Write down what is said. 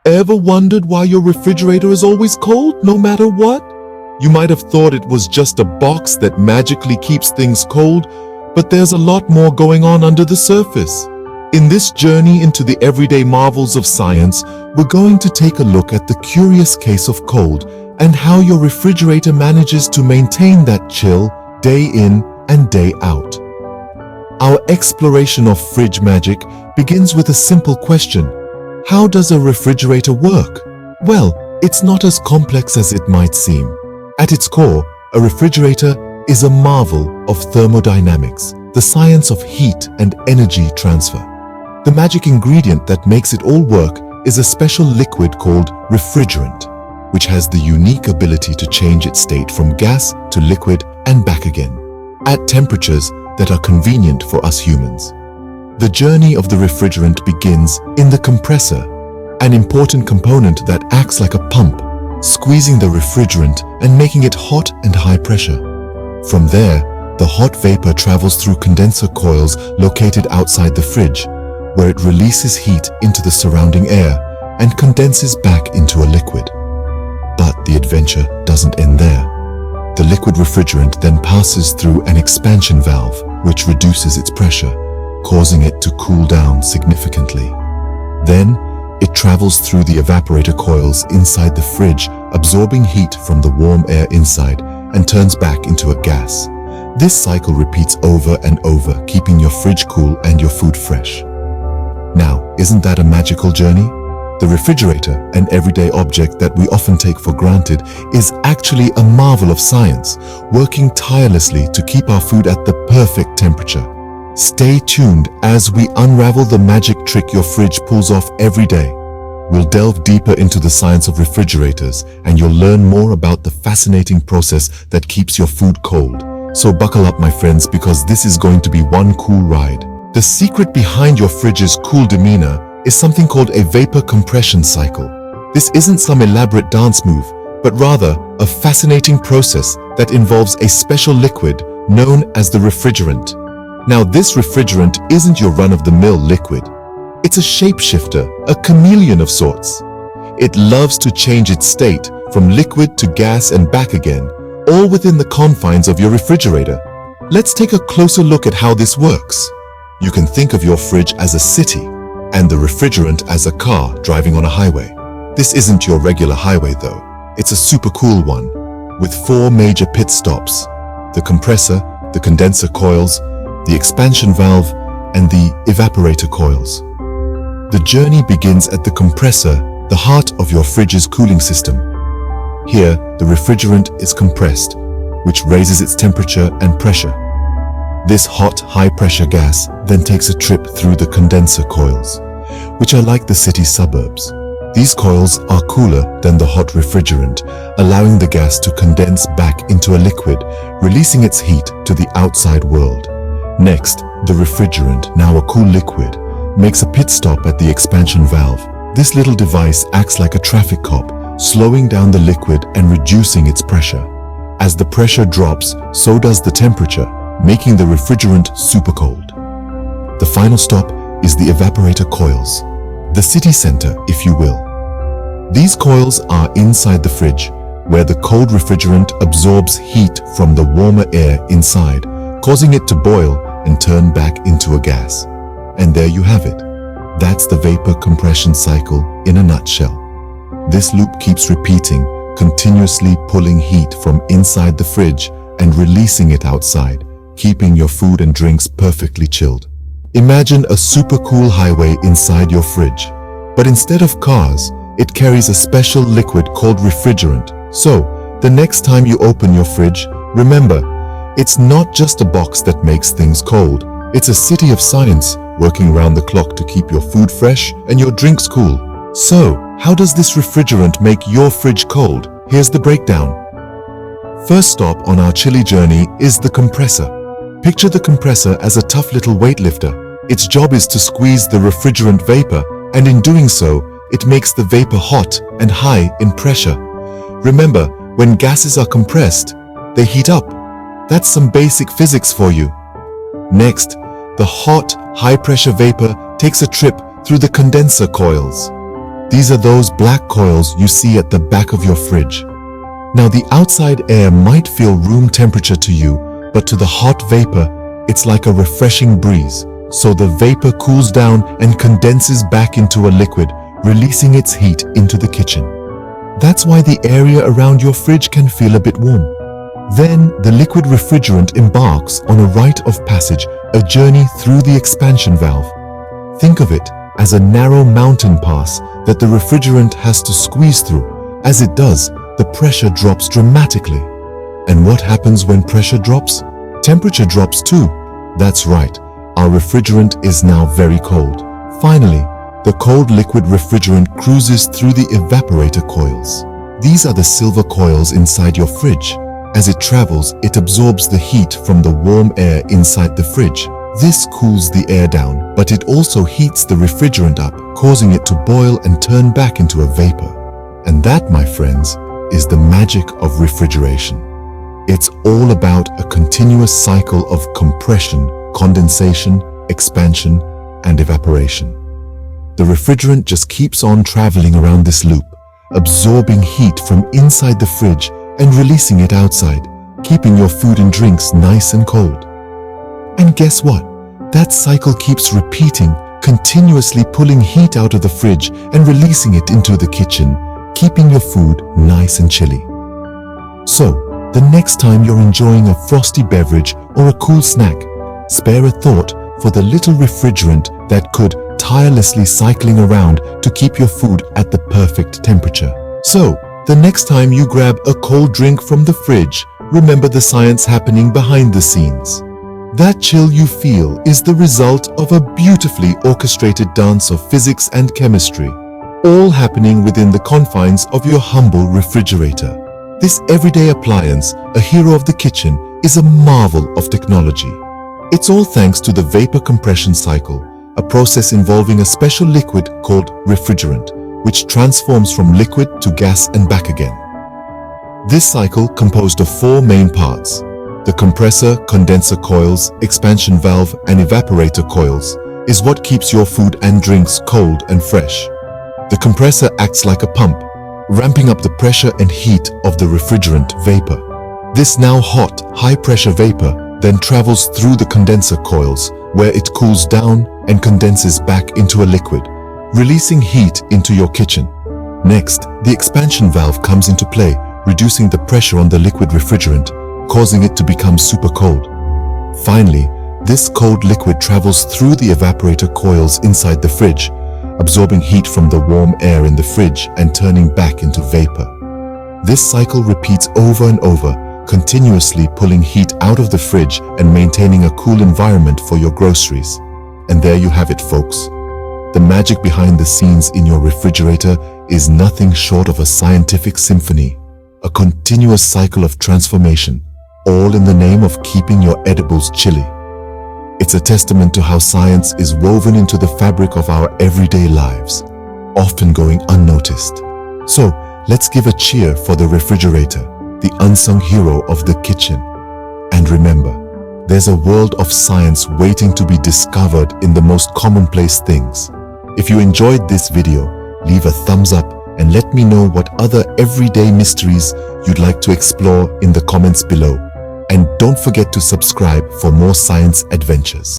Ever wondered why your refrigerator is always cold, no matter what? You might have thought it was just a box that magically keeps things cold, but there's a lot more going on under the surface. In this journey into the everyday marvels of science, we're going to take a look at the curious case of cold and how your refrigerator manages to maintain that chill day in and day out. Our exploration of fridge magic begins with a simple question. How does a refrigerator work? Well, it's not as complex as it might seem. At its core, a refrigerator is a marvel of thermodynamics, the science of heat and energy transfer. The magic ingredient that makes it all work is a special liquid called refrigerant, which has the unique ability to change its state from gas to liquid and back again, at temperatures that are convenient for us humans. The journey of the refrigerant begins in the compressor, an important component that acts like a pump, squeezing the refrigerant and making it hot and high pressure. From there, the hot vapor travels through condenser coils located outside the fridge, where it releases heat into the surrounding air and condenses back into a liquid. But the adventure doesn't end there. The liquid refrigerant then passes through an expansion valve, which reduces its pressure, causing it to cool down significantly. Then, it travels through the evaporator coils inside the fridge, absorbing heat from the warm air inside and turns back into a gas. This cycle repeats over and over, keeping your fridge cool and your food fresh. Now, isn't that a magical journey? The refrigerator, an everyday object that we often take for granted, is actually a marvel of science, working tirelessly to keep our food at the perfect temperature. Stay tuned as we unravel the magic trick your fridge pulls off every day. We'll delve deeper into the science of refrigerators, and you'll learn more about the fascinating process that keeps your food cold. So buckle up, my friends, because this is going to be one cool ride. The secret behind your fridge's cool demeanor is something called a vapor compression cycle. This isn't some elaborate dance move, but rather a fascinating process that involves a special liquid known as the refrigerant. Now, this refrigerant isn't your run-of-the-mill liquid. It's a shapeshifter, a chameleon of sorts. It loves to change its state from liquid to gas and back again, all within the confines of your refrigerator. Let's take a closer look at how this works. You can think of your fridge as a city and the refrigerant as a car driving on a highway. This isn't your regular highway though. It's a super cool one with 4 major pit stops: the compressor, the condenser coils, the expansion valve, and the evaporator coils. The journey begins at the compressor, the heart of your fridge's cooling system. Here, the refrigerant is compressed, which raises its temperature and pressure. This hot, high-pressure gas then takes a trip through the condenser coils, which are like the city suburbs. These coils are cooler than the hot refrigerant, allowing the gas to condense back into a liquid, releasing its heat to the outside world. Next, the refrigerant, now a cool liquid, makes a pit stop at the expansion valve. This little device acts like a traffic cop, slowing down the liquid and reducing its pressure. As the pressure drops, so does the temperature, making the refrigerant super cold. The final stop is the evaporator coils, the city center, if you will. These coils are inside the fridge, where the cold refrigerant absorbs heat from the warmer air inside, causing it to boil and turn back into a gas. And there you have it. That's the vapor compression cycle in a nutshell. This loop keeps repeating, continuously pulling heat from inside the fridge and releasing it outside, keeping your food and drinks perfectly chilled. Imagine a super cool highway inside your fridge, but instead of cars, it carries a special liquid called refrigerant. So, the next time you open your fridge, remember, it's not just a box that makes things cold. It's a city of science, working around the clock to keep your food fresh and your drinks cool. So, how does this refrigerant make your fridge cold? Here's the breakdown. First stop on our chilly journey is the compressor. Picture the compressor as a tough little weightlifter. Its job is to squeeze the refrigerant vapor, and in doing so, it makes the vapor hot and high in pressure. Remember, when gases are compressed, they heat up. That's some basic physics for you. Next, the hot, high-pressure vapor takes a trip through the condenser coils. These are those black coils you see at the back of your fridge. Now, the outside air might feel room temperature to you, but to the hot vapor, it's like a refreshing breeze. So the vapor cools down and condenses back into a liquid, releasing its heat into the kitchen. That's why the area around your fridge can feel a bit warm. Then the liquid refrigerant embarks on a rite of passage, a journey through the expansion valve. Think of it as a narrow mountain pass that the refrigerant has to squeeze through. As it does, the pressure drops dramatically. And what happens when pressure drops? Temperature drops too. That's right, our refrigerant is now very cold. Finally, the cold liquid refrigerant cruises through the evaporator coils. These are the silver coils inside your fridge. As it travels, it absorbs the heat from the warm air inside the fridge. This cools the air down, but it also heats the refrigerant up, causing it to boil and turn back into a vapor. And that, my friends, is the magic of refrigeration. It's all about a continuous cycle of compression, condensation, expansion, and evaporation. The refrigerant just keeps on traveling around this loop, absorbing heat from inside the fridge and releasing it outside, keeping your food and drinks nice and cold. And guess what? That cycle keeps repeating, continuously pulling heat out of the fridge and releasing it into the kitchen, keeping your food nice and chilly. So, the next time you're enjoying a frosty beverage or a cool snack, spare a thought for the little refrigerant that could tirelessly cycling around to keep your food at the perfect temperature. So, the next time you grab a cold drink from the fridge, remember the science happening behind the scenes. That chill you feel is the result of a beautifully orchestrated dance of physics and chemistry, all happening within the confines of your humble refrigerator. This everyday appliance, a hero of the kitchen, is a marvel of technology. It's all thanks to the vapor compression cycle, a process involving a special liquid called refrigerant, which transforms from liquid to gas and back again. This cycle, composed of four main parts: the compressor, condenser coils, expansion valve, and evaporator coils, is what keeps your food and drinks cold and fresh. The compressor acts like a pump, ramping up the pressure and heat of the refrigerant vapor. This now hot, high-pressure vapor then travels through the condenser coils, where it cools down and condenses back into a liquid, releasing heat into your kitchen. Next, the expansion valve comes into play, reducing the pressure on the liquid refrigerant, causing it to become super cold. Finally, this cold liquid travels through the evaporator coils inside the fridge, absorbing heat from the warm air in the fridge and turning back into vapor. This cycle repeats over and over, continuously pulling heat out of the fridge and maintaining a cool environment for your groceries. And there you have it, folks. The magic behind the scenes in your refrigerator is nothing short of a scientific symphony, a continuous cycle of transformation, all in the name of keeping your edibles chilly. It's a testament to how science is woven into the fabric of our everyday lives, often going unnoticed. So, let's give a cheer for the refrigerator, the unsung hero of the kitchen. And remember, there's a world of science waiting to be discovered in the most commonplace things. If you enjoyed this video, leave a thumbs up and let me know what other everyday mysteries you'd like to explore in the comments below. And don't forget to subscribe for more science adventures.